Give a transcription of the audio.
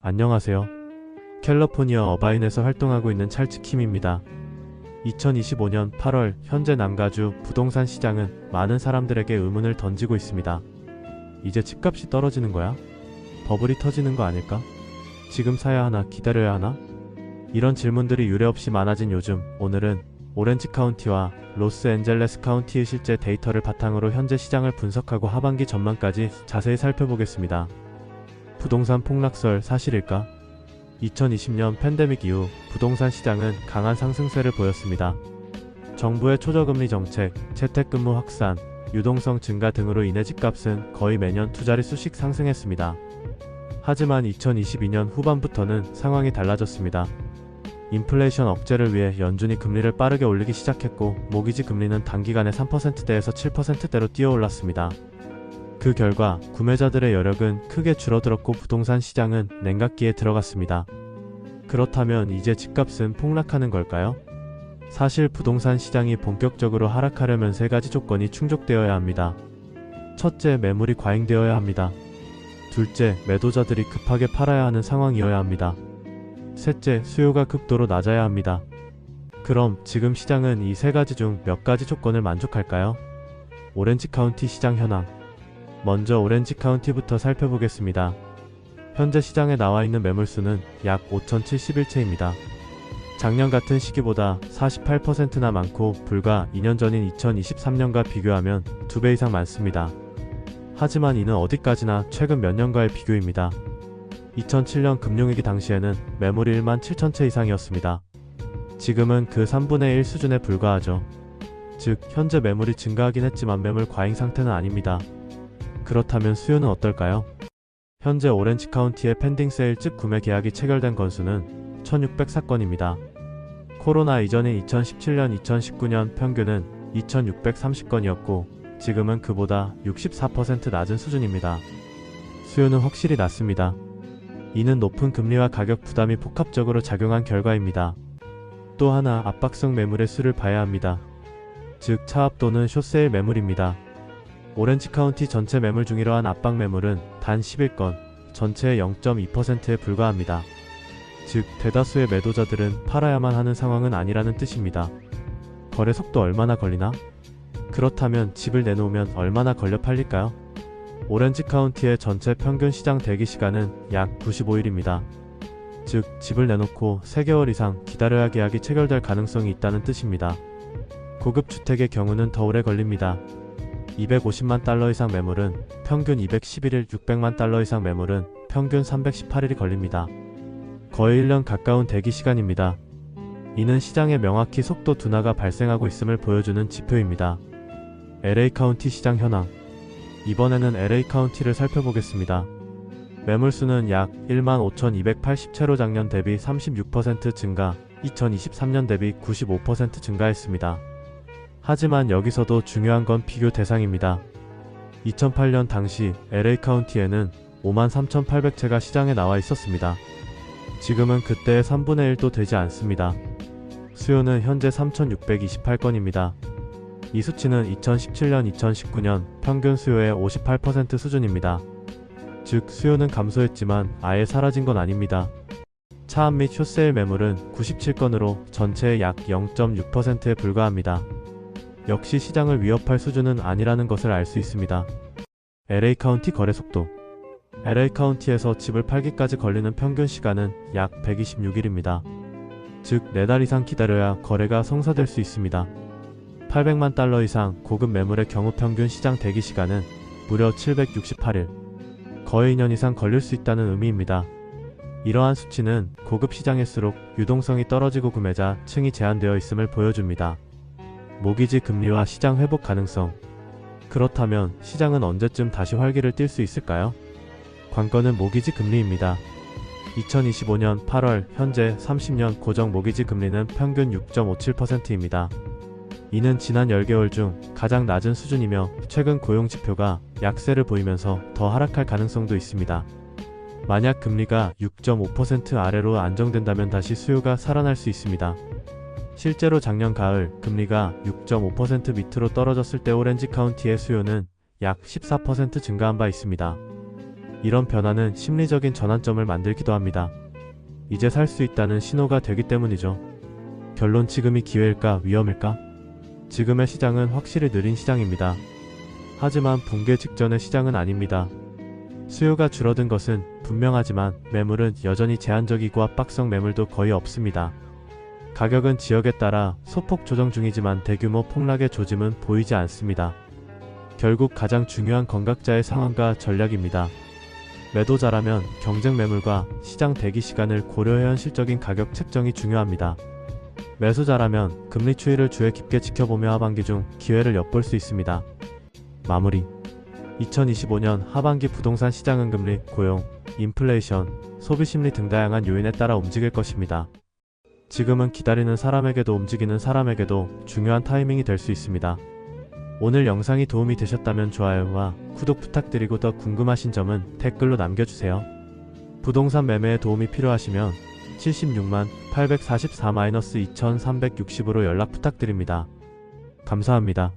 안녕하세요. 캘리포니아 어바인에서 활동하고 있는 찰츠 킴입니다. 2025년 8월 현재 남가주 부동산 시장은 많은 사람들에게 의문을 던지고 있습니다. 이제 집값이 떨어지는 거야? 버블이 터지는 거 아닐까? 지금 사야 하나 기다려야 하나? 이런 질문들이 유례없이 많아진 요즘, 오늘은 오렌지 카운티와 로스앤젤레스 카운티의 실제 데이터를 바탕으로 현재 시장을 분석하고 하반기 전망까지 자세히 살펴보겠습니다. 부동산 폭락설 사실일까? 2020년 팬데믹 이후 부동산 시장은 강한 상승세를 보였습니다. 정부의 초저금리 정책, 재택근무 확산, 유동성 증가 등으로 인해 집값은 거의 매년 두 자릿수씩 상승했습니다. 하지만 2022년 후반부터는 상황이 달라졌습니다. 인플레이션 억제를 위해 연준이 금리를 빠르게 올리기 시작했고, 모기지 금리는 단기간에 3%대에서 7%대로 뛰어올랐습니다. 그 결과 구매자들의 여력은 크게 줄어들었고 부동산 시장은 냉각기에 들어갔습니다. 그렇다면 이제 집값은 폭락하는 걸까요? 사실 부동산 시장이 본격적으로 하락하려면 세 가지 조건이 충족되어야 합니다. 첫째, 매물이 과잉되어야 합니다. 둘째, 매도자들이 급하게 팔아야 하는 상황이어야 합니다. 셋째, 수요가 극도로 낮아야 합니다. 그럼 지금 시장은 이 세 가지 중 몇 가지 조건을 만족할까요? 오렌지 카운티 시장 현황. 먼저 오렌지 카운티부터 살펴보겠습니다. 현재 시장에 나와 있는 매물수는 약 5,071채입니다. 작년 같은 시기보다 48%나 많고, 불과 2년 전인 2023년과 비교하면 2배 이상 많습니다. 하지만 이는 어디까지나 최근 몇 년과의 비교입니다. 2007년 금융위기 당시에는 매물이 1만 7천 채 이상이었습니다. 지금은 그 3분의 1 수준에 불과하죠. 즉, 현재 매물이 증가하긴 했지만 매물 과잉 상태는 아닙니다. 그렇다면 수요는 어떨까요? 현재 오렌지 카운티의 펜딩 세일 즉 구매 계약이 체결된 건수는 1,604건입니다. 코로나 이전인 2017년, 2019년 평균은 2,630건이었고 지금은 그보다 64% 낮은 수준입니다. 수요는 확실히 낮습니다. 이는 높은 금리와 가격 부담이 복합적으로 작용한 결과입니다. 또 하나, 압박성 매물의 수를 봐야 합니다. 즉 차압 또는 숏세일 매물입니다. 오렌지 카운티 전체 매물 중 이러한 압박 매물은 단 11건, 전체의 0.2%에 불과합니다. 즉, 대다수의 매도자들은 팔아야만 하는 상황은 아니라는 뜻입니다. 거래 속도 얼마나 걸리나? 그렇다면 집을 내놓으면 얼마나 걸려 팔릴까요? 오렌지 카운티의 전체 평균 시장 대기 시간은 약 95일입니다. 즉, 집을 내놓고 3개월 이상 기다려야 계약이 체결될 가능성이 있다는 뜻입니다. 고급 주택의 경우는 더 오래 걸립니다. 250만 달러 이상 매물은 평균 211일, 600만 달러 이상 매물은 평균 318일이 걸립니다. 거의 1년 가까운 대기 시간입니다. 이는 시장에 명확히 속도 둔화가 발생하고 있음을 보여주는 지표입니다. LA 카운티 시장 현황. 이번에는 LA 카운티를 살펴보겠습니다. 매물수는 약 15,280채로 작년 대비 36% 증가, 2023년 대비 95% 증가했습니다. 하지만 여기서도 중요한 건 비교 대상입니다. 2008년 당시 LA 카운티에는 53,800채가 시장에 나와 있었습니다. 지금은 그때의 3분의 1도 되지 않습니다. 수요는 현재 3,628건입니다. 이 수치는 2017년, 2019년 평균 수요의 58% 수준입니다. 즉, 수요는 감소했지만 아예 사라진 건 아닙니다. 차압 및 숏세일 매물은 97건으로 전체의 약 0.6%에 불과합니다. 역시 시장을 위협할 수준은 아니라는 것을 알 수 있습니다. LA 카운티 거래 속도. LA 카운티에서 집을 팔기까지 걸리는 평균 시간은 약 126일입니다. 즉, 4달 이상 기다려야 거래가 성사될 수 있습니다. 800만 달러 이상 고급 매물의 경우 평균 시장 대기 시간은 무려 768일. 거의 2년 이상 걸릴 수 있다는 의미입니다. 이러한 수치는 고급 시장일수록 유동성이 떨어지고 구매자 층이 제한되어 있음을 보여줍니다. 모기지 금리와 시장 회복 가능성. 그렇다면 시장은 언제쯤 다시 활기를 띨 수 있을까요? 관건은 모기지 금리입니다. 2025년 8월 현재 30년 고정 모기지 금리는 평균 6.57%입니다. 이는 지난 10개월 중 가장 낮은 수준이며 최근 고용 지표가 약세를 보이면서 더 하락할 가능성도 있습니다. 만약 금리가 6.5% 아래로 안정된다면 다시 수요가 살아날 수 있습니다. 실제로 작년 가을 금리가 6.5% 밑으로 떨어졌을 때 오렌지 카운티의 수요는 약 14% 증가한 바 있습니다. 이런 변화는 심리적인 전환점을 만들기도 합니다. 이제 살 수 있다는 신호가 되기 때문이죠. 결론, 지금이 기회일까, 위험일까? 지금의 시장은 확실히 느린 시장입니다. 하지만 붕괴 직전의 시장은 아닙니다. 수요가 줄어든 것은 분명하지만 매물은 여전히 제한적이고 압박성 매물도 거의 없습니다. 가격은 지역에 따라 소폭 조정 중이지만 대규모 폭락의 조짐은 보이지 않습니다. 결국 가장 중요한 건각자의 상황과 전략입니다. 매도자라면 경쟁 매물과 시장 대기 시간을 고려해 현실적인 가격 책정이 중요합니다. 매수자라면 금리 추이를 주에 깊게 지켜보며 하반기 중 기회를 엿볼 수 있습니다. 마무리. 2025년 하반기 부동산 시장은 금리, 고용, 인플레이션, 소비 심리 등 다양한 요인에 따라 움직일 것입니다. 지금은 기다리는 사람에게도 움직이는 사람에게도 중요한 타이밍이 될 수 있습니다. 오늘 영상이 도움이 되셨다면 좋아요와 구독 부탁드리고 더 궁금하신 점은 댓글로 남겨주세요. 부동산 매매에 도움이 필요하시면 76만 844-2360으로 연락 부탁드립니다. 감사합니다.